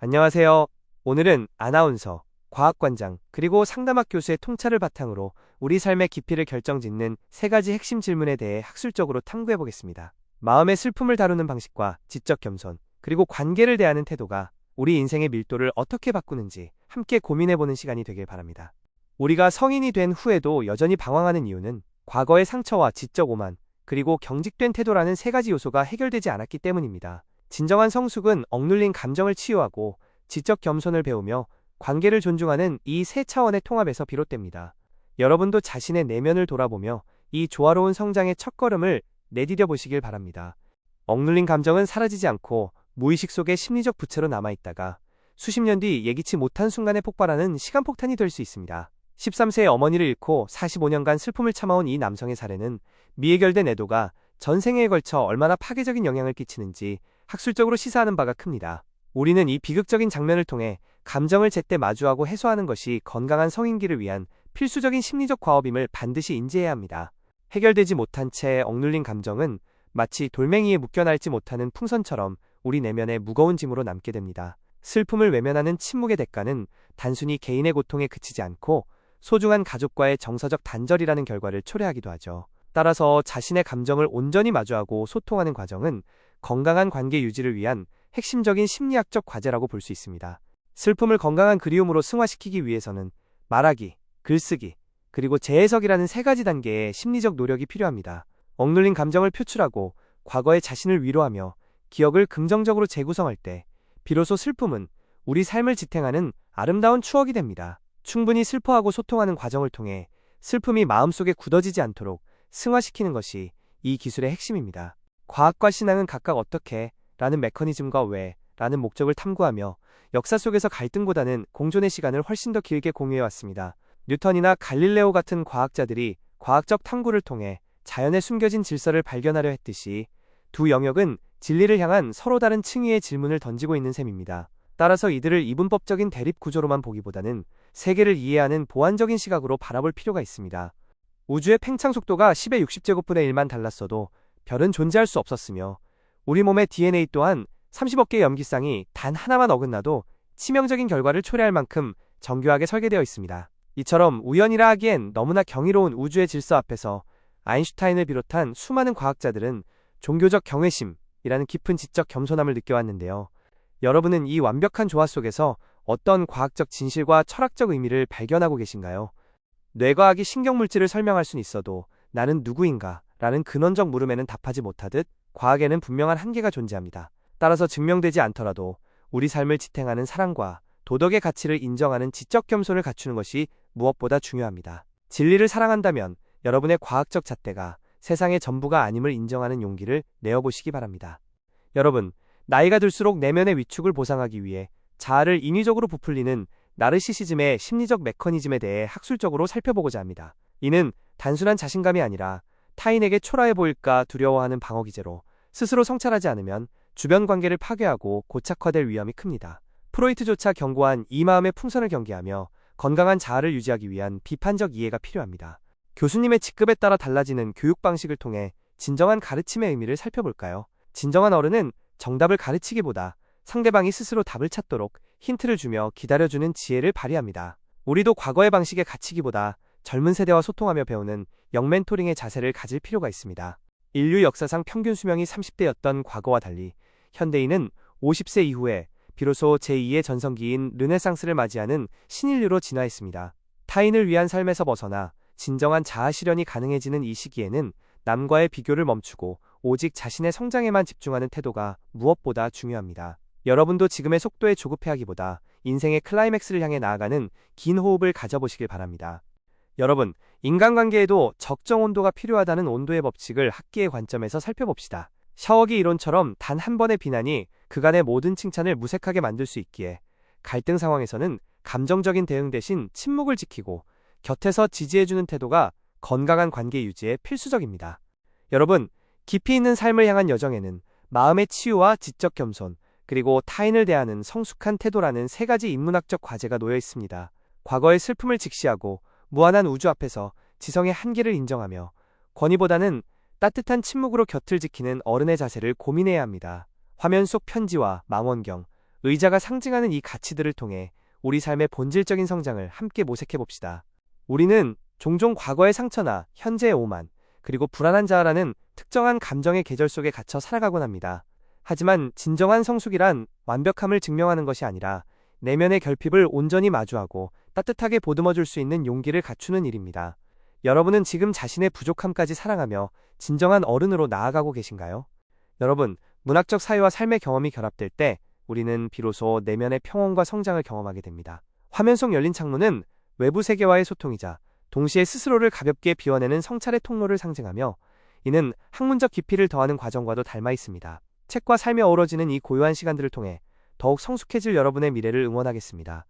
안녕하세요. 오늘은 아나운서, 과학관장, 그리고 상담학 교수의 통찰을 바탕으로 우리 삶의 깊이를 결정짓는 세 가지 핵심 질문에 대해 학술적으로 탐구해 보겠습니다. 마음의 슬픔을 다루는 방식과 지적 겸손, 그리고 관계를 대하는 태도가 우리 인생의 밀도를 어떻게 바꾸는지 함께 고민해 보는 시간이 되길 바랍니다. 우리가 성인이 된 후에도 여전히 방황하는 이유는 과거의 상처와 지적 오만, 그리고 경직된 태도라는 세 가지 요소가 해결되지 않았기 때문입니다. 진정한 성숙은 억눌린 감정을 치유하고 지적 겸손을 배우며 관계를 존중하는 이 세 차원의 통합에서 비롯됩니다. 여러분도 자신의 내면을 돌아보며 이 조화로운 성장의 첫걸음을 내디뎌 보시길 바랍니다. 억눌린 감정은 사라지지 않고 무의식 속에 심리적 부채로 남아있다가 수십 년 뒤 예기치 못한 순간에 폭발하는 시간폭탄이 될 수 있습니다. 13세의 어머니를 잃고 45년간 슬픔을 참아온 이 남성의 사례는 미해결된 애도가 전생에 걸쳐 얼마나 파괴적인 영향을 끼치는지 학술적으로 시사하는 바가 큽니다. 우리는 이 비극적인 장면을 통해 감정을 제때 마주하고 해소하는 것이 건강한 성인기를 위한 필수적인 심리적 과업임을 반드시 인지해야 합니다. 해결되지 못한 채 억눌린 감정은 마치 돌멩이에 묶여날지 못하는 풍선처럼 우리 내면에 무거운 짐으로 남게 됩니다. 슬픔을 외면하는 침묵의 대가는 단순히 개인의 고통에 그치지 않고 소중한 가족과의 정서적 단절이라는 결과를 초래하기도 하죠. 따라서 자신의 감정을 온전히 마주하고 소통하는 과정은 건강한 관계 유지를 위한 핵심적인 심리학적 과제라고 볼 수 있습니다. 슬픔을 건강한 그리움으로 승화시키기 위해서는 말하기, 글쓰기, 그리고 재해석이라는 세 가지 단계의 심리적 노력이 필요합니다. 억눌린 감정을 표출하고 과거의 자신을 위로하며 기억을 긍정적으로 재구성할 때 비로소 슬픔은 우리 삶을 지탱하는 아름다운 추억이 됩니다. 충분히 슬퍼하고 소통하는 과정을 통해 슬픔이 마음속에 굳어지지 않도록 승화시키는 것이 이 기술의 핵심입니다. 과학과 신앙은 각각 어떻게 라는 메커니즘과 왜 라는 목적을 탐구하며 역사 속에서 갈등보다는 공존의 시간을 훨씬 더 길게 공유해왔습니다. 뉴턴이나 갈릴레오 같은 과학자들이 과학적 탐구를 통해 자연에 숨겨진 질서를 발견하려 했듯이 두 영역은 진리를 향한 서로 다른 층위의 질문을 던지고 있는 셈입니다. 따라서 이들을 이분법적인 대립 구조로만 보기보다는 세계를 이해하는 보완적인 시각으로 바라볼 필요가 있습니다. 우주의 팽창 속도가 10의 60제곱분의 1만 달랐어도 별은 존재할 수 없었으며 우리 몸의 DNA 또한 30억 개의 염기쌍이 단 하나만 어긋나도 치명적인 결과를 초래할 만큼 정교하게 설계되어 있습니다. 이처럼 우연이라 하기엔 너무나 경이로운 우주의 질서 앞에서 아인슈타인을 비롯한 수많은 과학자들은 종교적 경외심이라는 깊은 지적 겸손함을 느껴왔는데요. 여러분은 이 완벽한 조화 속에서 어떤 과학적 진실과 철학적 의미를 발견하고 계신가요? 뇌과학이 신경물질을 설명할 순 있어도 나는 누구인가? 라는 근원적 물음에는 답하지 못하듯 과학에는 분명한 한계가 존재합니다. 따라서 증명되지 않더라도 우리 삶을 지탱하는 사랑과 도덕의 가치를 인정하는 지적 겸손을 갖추는 것이 무엇보다 중요합니다. 진리를 사랑한다면 여러분의 과학적 잣대가 세상의 전부가 아님을 인정하는 용기를 내어보시기 바랍니다. 여러분, 나이가 들수록 내면의 위축을 보상하기 위해 자아를 인위적으로 부풀리는 나르시시즘의 심리적 메커니즘에 대해 학술적으로 살펴보고자 합니다. 이는 단순한 자신감이 아니라 타인에게 초라해 보일까 두려워하는 방어기제로 스스로 성찰하지 않으면 주변 관계를 파괴하고 고착화될 위험이 큽니다. 프로이트조차 경고한 이 마음의 풍선을 경계하며 건강한 자아를 유지하기 위한 비판적 이해가 필요합니다. 교수님의 직급에 따라 달라지는 교육 방식을 통해 진정한 가르침의 의미를 살펴볼까요? 진정한 어른은 정답을 가르치기보다 상대방이 스스로 답을 찾도록 힌트를 주며 기다려주는 지혜를 발휘합니다. 우리도 과거의 방식에 갇히기보다 젊은 세대와 소통하며 배우는 영멘토링의 자세를 가질 필요가 있습니다. 인류 역사상 평균 수명이 30대였던 과거와 달리 현대인은 50세 이후에 비로소 제2의 전성기인 르네상스를 맞이하는 신인류로 진화했습니다. 타인을 위한 삶에서 벗어나 진정한 자아 실현이 가능해지는 이 시기에는 남과의 비교를 멈추고 오직 자신의 성장에만 집중하는 태도가 무엇보다 중요합니다. 여러분도 지금의 속도에 조급해하기보다 인생의 클라이맥스를 향해 나아가는 긴 호흡을 가져보시길 바랍니다. 여러분, 인간관계에도 적정 온도가 필요하다는 온도의 법칙을 학계의 관점에서 살펴봅시다. 샤워기 이론처럼 단 한 번의 비난이 그간의 모든 칭찬을 무색하게 만들 수 있기에 갈등 상황에서는 감정적인 대응 대신 침묵을 지키고 곁에서 지지해주는 태도가 건강한 관계 유지에 필수적입니다. 여러분, 깊이 있는 삶을 향한 여정에는 마음의 치유와 지적 겸손, 그리고 타인을 대하는 성숙한 태도라는 세 가지 인문학적 과제가 놓여 있습니다. 과거의 슬픔을 직시하고 무한한 우주 앞에서 지성의 한계를 인정하며 권위보다는 따뜻한 침묵으로 곁을 지키는 어른의 자세를 고민해야 합니다. 화면 속 편지와 망원경, 의자가 상징하는 이 가치들을 통해 우리 삶의 본질적인 성장을 함께 모색해 봅시다. 우리는 종종 과거의 상처나 현재의 오만, 그리고 불안한 자아라는 특정한 감정의 계절 속에 갇혀 살아가곤 합니다. 하지만 진정한 성숙이란 완벽함을 증명하는 것이 아니라 내면의 결핍을 온전히 마주하고 따뜻하게 보듬어 줄 수 있는 용기를 갖추는 일입니다. 여러분은 지금 자신의 부족함까지 사랑하며 진정한 어른으로 나아가고 계신가요? 여러분, 문학적 사유와 삶의 경험이 결합될 때 우리는 비로소 내면의 평온과 성장을 경험하게 됩니다. 화면 속 열린 창문은 외부 세계와의 소통이자 동시에 스스로를 가볍게 비워내는 성찰의 통로를 상징하며, 이는 학문적 깊이를 더하는 과정과도 닮아 있습니다. 책과 삶이 어우러지는 이 고요한 시간들을 통해 더욱 성숙해질 여러분의 미래를 응원하겠습니다.